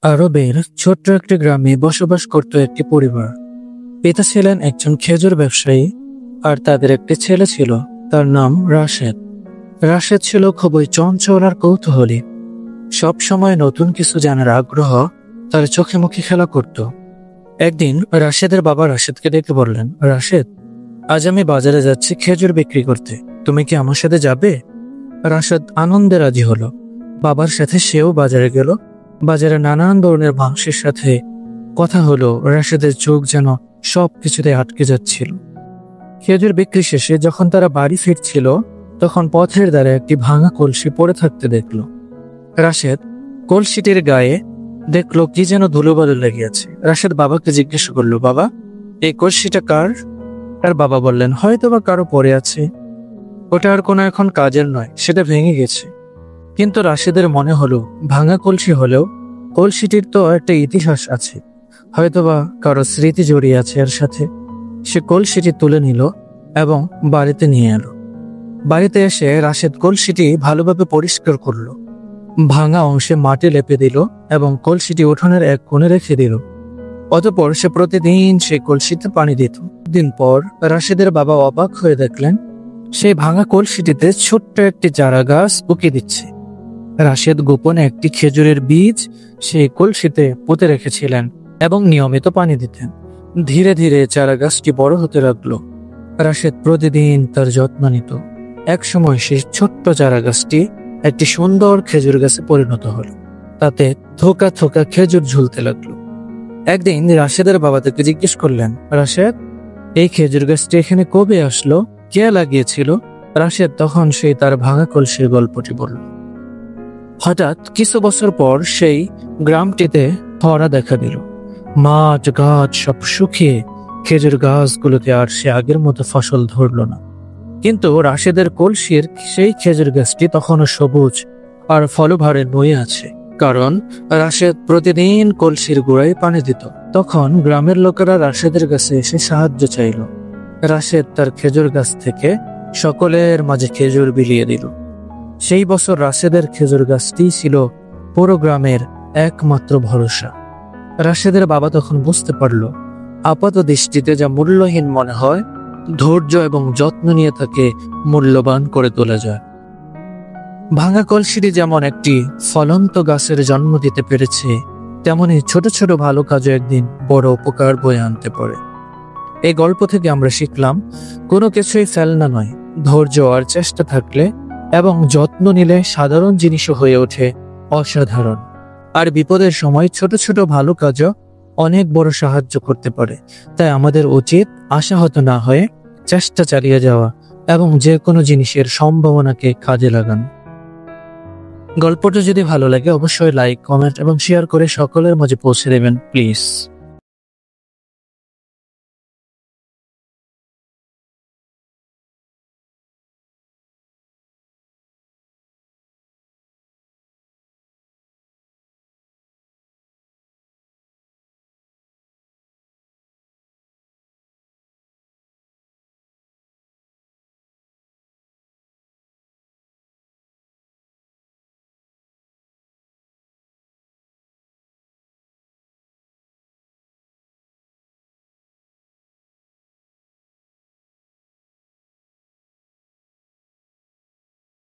আরবের ছোট্ট একটি গ্রামে বসবাস করত একটি পরিবার। পিতা ছিলেন একজন খেজুর ব্যবসায়ী আর তাদের একটি ছেলে ছিল, তার নাম রাশেদ। রাশেদ ছিল খুবই চঞ্চল আর কৌতূহলী। সব সময় নতুন কিছু জানার আগ্রহ তার চোখে মুখে খেলা করত। একদিন রাশেদের বাবা রাশেদকে ডেকে বললেন, রাশেদ, আজ আমি বাজারে যাচ্ছি খেজুর বিক্রি করতে, তুমি কি আমার সাথে যাবে? রাশেদ আনন্দে রাজি হলো। বাবার সাথে সেও বাজারে গেল। বাজারে নানান ধরনের মাংসের সাথে কথা হলো। রাশেদের চোখ যেন সবকিছুতে আটকে যাচ্ছিল। খেজুর বিক্রি শেষে যখন তারা বাড়ি ফিরছিল, তখন পথের ধারে একটি ভাঙা কলসি পড়ে থাকতে দেখল। রাশেদ কলসিটির গায়ে দেখলো কি যেন ধুলোবালু লেগে আছে। রাশেদ বাবাকে জিজ্ঞেস করলো, বাবা, এই কলসিটা কার? তার বাবা বললেন, হয়তো বা কারো পড়ে আছে, ওটা আর কোনো এখন কাজের নয়, সেটা ভেঙে গেছে। কিন্তু রাশেদের মনে হলো, ভাঙা কলসি হলেও কলসিটির তো একটা ইতিহাস আছে, হয়তোবা কারো স্মৃতি জড়িয়ে আছে এর সাথে। সে কলসিটি তুলে নিল এবং বাড়িতে নিয়ে এলো। বাড়িতে এসে রাশেদ কলসিটি ভালোভাবে পরিষ্কার করলো, ভাঙা অংশে মাটি লেপে দিল এবং কলসিটি উঠোনের এক কোণে রেখে দিল। অতঃপর সে প্রতিদিন সেই কলসিতে পানি দিত। দিন পর রাশেদের বাবা অবাক হয়ে দেখলেন, সেই ভাঙা কলসিটিতে ছোট্ট একটি চারা গাছ উকি দিচ্ছে। রাশেদ গোপনে একটি খেজুরের বীজ সেই কলসিতে পুঁতে রেখেছিলেন এবং নিয়মিত পানি দিতেন। ধীরে ধীরে চারা গাছটি বড় হতে লাগলো। রাশেদ প্রতিদিন তার যত্ন নিত। একসময় সেই ছোট্ট চারা গাছটি একটি সুন্দর খেজুর গাছে পরিণত হলো। তাতে থোকা থোকা খেজুর ঝুলতে লাগলো। একদিন রাশেদের বাবা তাকে জিজ্ঞেস করলেন, রাশেদ, এই খেজুর গাছটি এখানে কবে আসলো? কে লাগিয়েছিল? রাশেদ তখন সেই তার ভাঙা কলসির গল্পটি বলল। হঠাৎ কিছু বছর পর সেই গ্রামটিতে খরা দেখা দিল। মাঠ গাছ সব শুকিয়ে খেজুর গাছগুলোতে আর সে আগের মতো ফসল ধরল না। কিন্তু রাশেদের কলসির সেই খেজুর গাছটি তখনও সবুজ আর ফলভারে নুয়ে আছে, কারণ রাশেদ প্রতিদিন কলসির গোড়ায় পানি দিত। তখন গ্রামের লোকেরা রাশেদের কাছে এসে সাহায্য চাইল। রাশেদ তার খেজুর গাছ থেকে সকলের মাঝে খেজুর বিলিয়ে দিল। সেই বছর রাশেদের খেজুর গাছটি ছিল পুরো গ্রামের একমাত্র ভরসা। রাশেদের বাবা তখন বুঝতে পারল, আপাত দৃষ্টিতে যা মূল্যহীন মনে হয়, ধৈর্য এবং যত্ন নিয়ে তাকে মূল্যবান করে তোলা যায়। ভাঙা কলসিটি যেমন একটি ফলন্ত গাছের জন্ম দিতে পেরেছে, তেমনি ছোট ছোট ভালো কাজও একদিন বড় উপকার বয়ে আনতে পারে। এই গল্প থেকে আমরা শিখলাম, কোনো কিছুই ফেলনা নয়, ধৈর্য আর চেষ্টা থাকলে এবং যত্ন নিলে সাধারণ জিনিসও হয়ে ওঠে অসাধারণ। আর বিপদের সময় ছোট ছোট ভালো কাজও অনেক বড় সাহায্য করতে পারে। তাই আমাদের উচিত আশাহত না হয়ে চেষ্টা চালিয়ে যাওয়া এবং যে কোনো জিনিসের সম্ভাবনাকে কাজে লাগানো। গল্পটা যদি ভালো লাগে অবশ্যই লাইক, কমেন্ট এবং শেয়ার করে সকলের মাঝে পৌঁছে দেবেন প্লিজ।